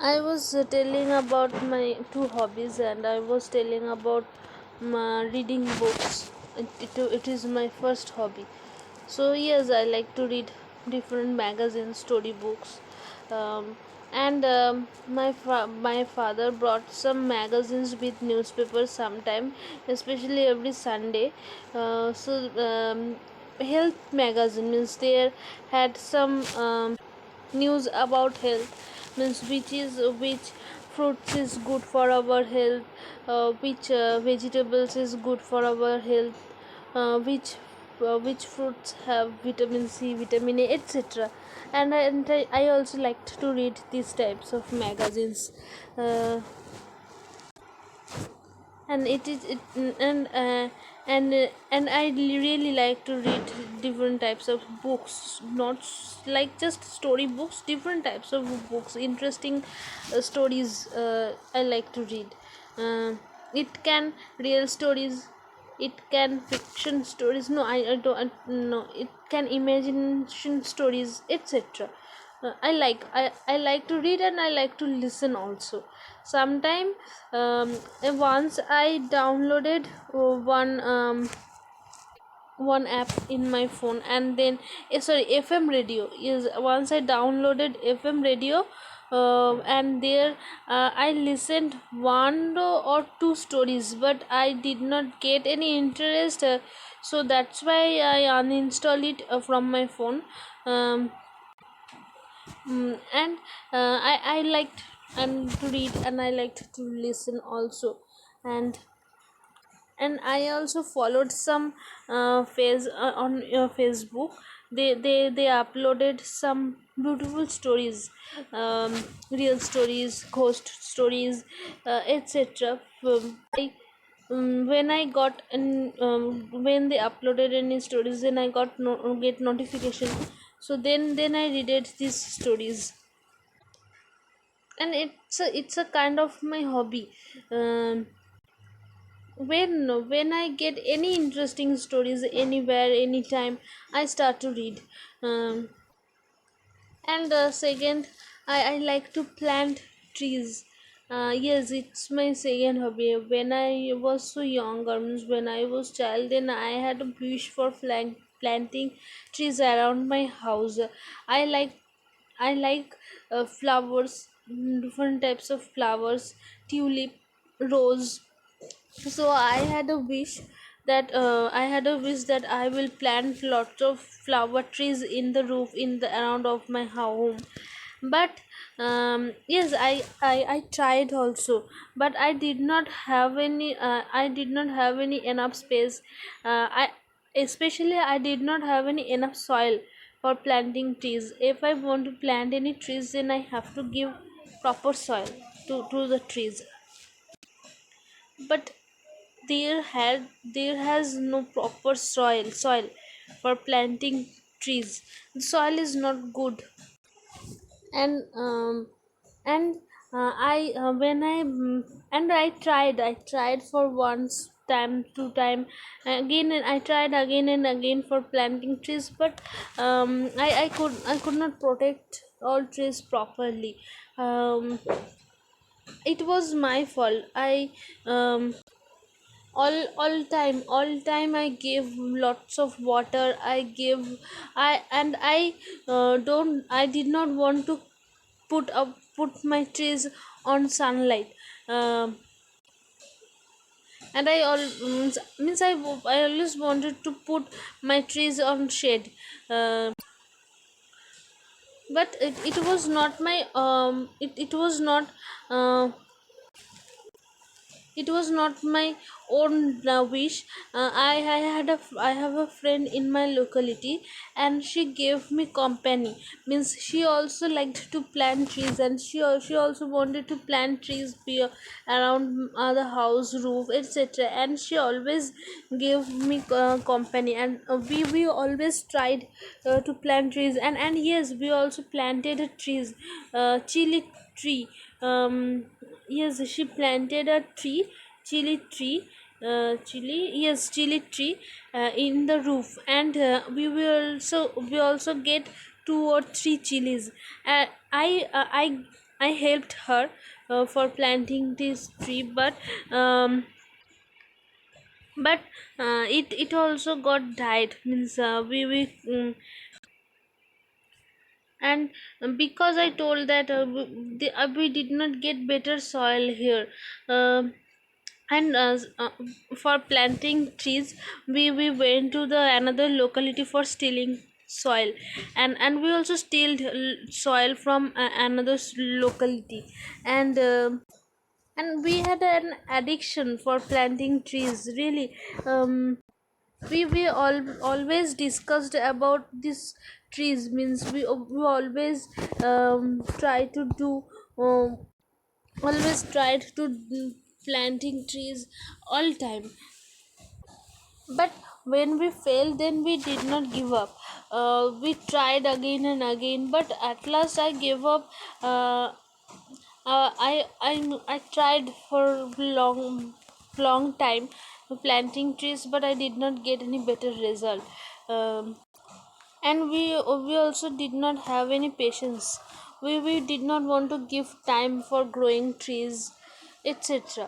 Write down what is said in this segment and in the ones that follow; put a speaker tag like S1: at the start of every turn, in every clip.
S1: I was telling about my two hobbies, and I was telling about my reading books. It is my first hobby. So yes, I like to read different magazines, storybooks, and my father brought some magazines with newspapers sometime, especially every Sunday. Health magazine means there had some news about health, means which fruits is good for our health, which vegetables is good for our health, which fruits have vitamin C, vitamin A, etc. And I also liked to read these types of magazines. uh, and it is it and I really like to read different types of books, not like just story books, different types of books, interesting stories. I like to read. It can real stories, it can fiction stories, no, I don't, no, it can imagination stories, etc. I like to read, and I like to listen also. Sometime once I downloaded one app in my phone, and then sorry, FM radio is, once I downloaded FM radio, and there I listened one or two stories, but I did not get any interest, so that's why I uninstalled it from my phone. And I liked and to read, and I liked to listen also. And I also followed some phase on Facebook. They uploaded some beautiful stories, real stories, ghost stories, etc. When I got when they uploaded any stories, then I get notification. So then I read these stories, and it's a kind of my hobby. um, when I get any interesting stories anywhere, anytime, I start to read. um, and second, I like to plant trees. Yes, it's my second hobby. When I was so young, means when I was child, then I had a wish for planting trees around my house. I like i like flowers, different types of flowers, tulip, rose. So I had a wish that I will plant lots of flower trees in the roof, in the around of my home. But yes, I tried also, but I did not have any enough space. I Especially I did not have any enough soil for planting trees. If I want to plant any trees, then I have to give proper soil to the trees. But there has no proper soil for planting trees. The soil is not good. And um, and uh, when I mm, and I tried for once time, two time, again, and I tried again and again for planting trees, but I could not protect all trees properly. Um, it was my fault. All time I gave lots of water. I did not want to put my trees on sunlight. Um, and I always wanted to put my trees on shade. Uh, but it was not my it was not uh, it was not my own wish. I have a friend in my locality, and she gave me company. Means she also liked to plant trees, and she also wanted to plant trees around the house roof, etc. And she always gave me company, and we always tried to plant trees. And yes, we also planted trees, chili tree. Yes, she planted a tree, chili tree, chili tree, in the roof. And we also get two or three chilies. uh, i uh, i I helped her for planting this tree, um, but it also got died, means and because I told that we did not get better soil here. um and for planting trees, we went to the another locality for stealing soil, and we also stealed soil from another locality. And we had an addiction for planting trees, really. Always discussed about these trees, means we always try to do, um, always tried to planting trees all time. But when we failed, then we did not give up. We tried again and again, but at last I gave up. I tried for long time planting trees, but I did not get any better result. And we also did not have any patience. We did not want to give time for growing trees, etc.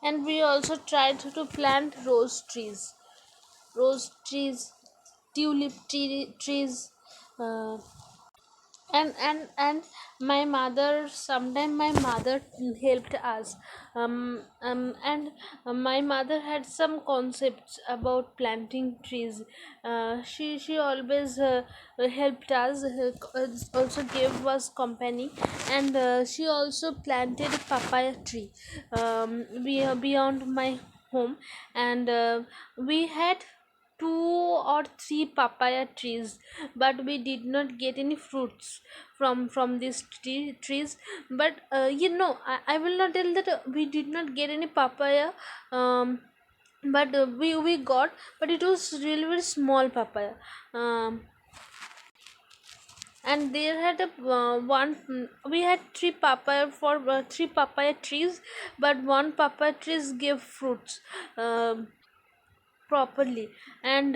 S1: And we also tried to plant rose trees, trees, uh, and my mother, sometime my mother helped us. And my mother had some concepts about planting trees. She always helped us, also gave us company. And she also planted a papaya tree beyond my home. And we had two or three papaya trees, but we did not get any fruits from these trees. But I will not tell that we did not get any papaya. But we got, but it was really very small papaya. And there had a we had three papaya trees, but one papaya trees gave fruits properly. And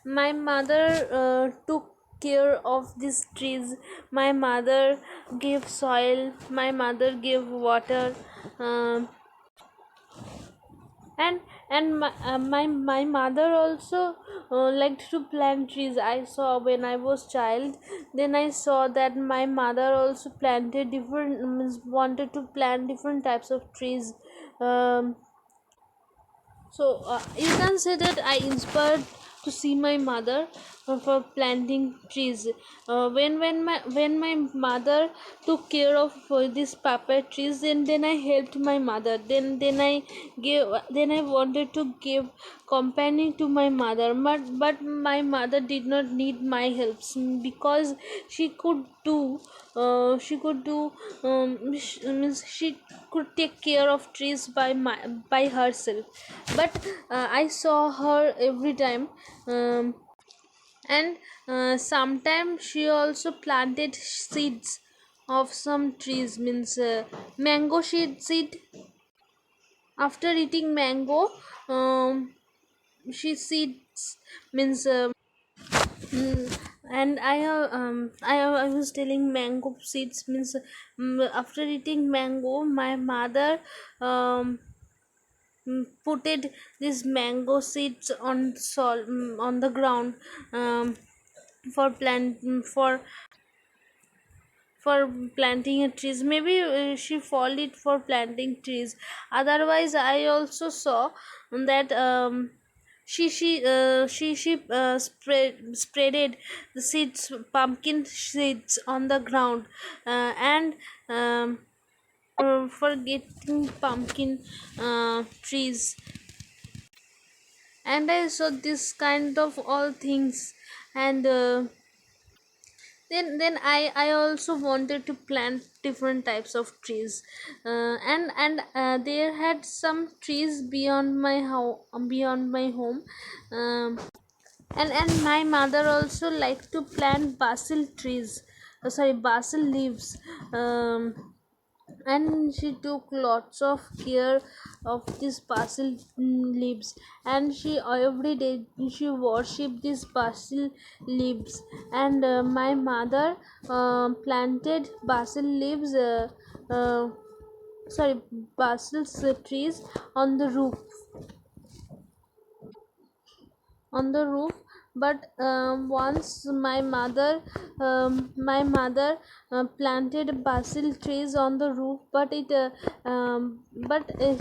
S1: my mother took care of these trees. My mother gave soil, my mother gave water. Um, and and my mother also liked to plant trees. I saw when I was child, then I saw that my mother also planted different, means wanted to plant different types of trees. So you can say that I inspired to see my mother for planting trees. When my mother took care of these papaya trees, then I helped my mother. Then I wanted to give company to my mother, but my mother did not need my helps, because she could do means she could take care of trees by herself. But I saw her every time. And sometimes she also planted seeds of some trees, means mango seed. After eating mango, she seeds, means and I was telling mango seeds, means after eating mango, my mother putted these mango seeds on on the ground, um, for plant for planting a trees. Maybe she fall it for planting trees. Otherwise I also saw that she spreaded the seeds, pumpkin seeds on the ground, and for getting pumpkin trees. And I saw this kind of all things. And then I also wanted to plant different types of trees. And there had some trees beyond my home. Um, and my mother also liked to plant basil trees, sorry, basil leaves. um, and she took lots of care of this basil leaves, and she every day she worshipped these basil leaves. And my mother planted basil leaves uh, sorry basil trees on the roof. But once my mother planted basil trees on the roof, but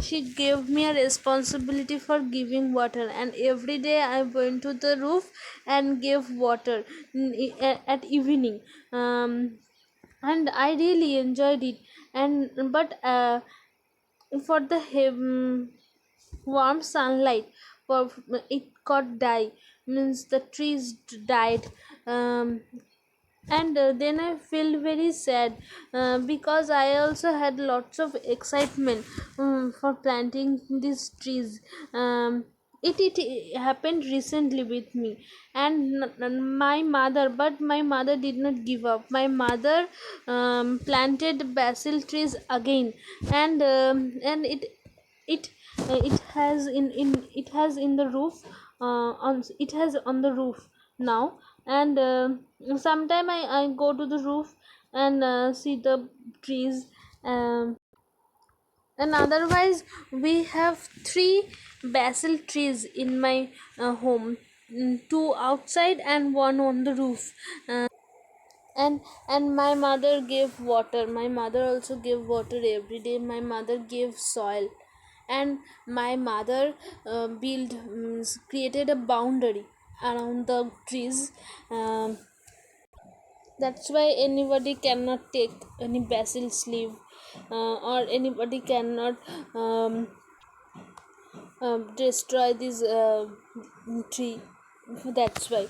S1: she gave me a responsibility for giving water, and every day I went to the roof and gave water at evening. And I really enjoyed it. And but for the warm sunlight, for it got die, means the trees died. um, and then I feel very sad, because I also had lots of excitement for planting these trees. It happened recently with me. And my mother, but my mother did not give up. My mother planted basil trees again. And it it has in the roof, on it has on the roof now. And sometime I go to the roof and see the trees. And otherwise we have three basil trees in my home, two outside and one on the roof. And my mother gave water. My mother also gave water every day. My mother gave soil. And my mother created a boundary around the trees. That's why anybody cannot take any basil leaf, or anybody cannot destroy this tree. That's why.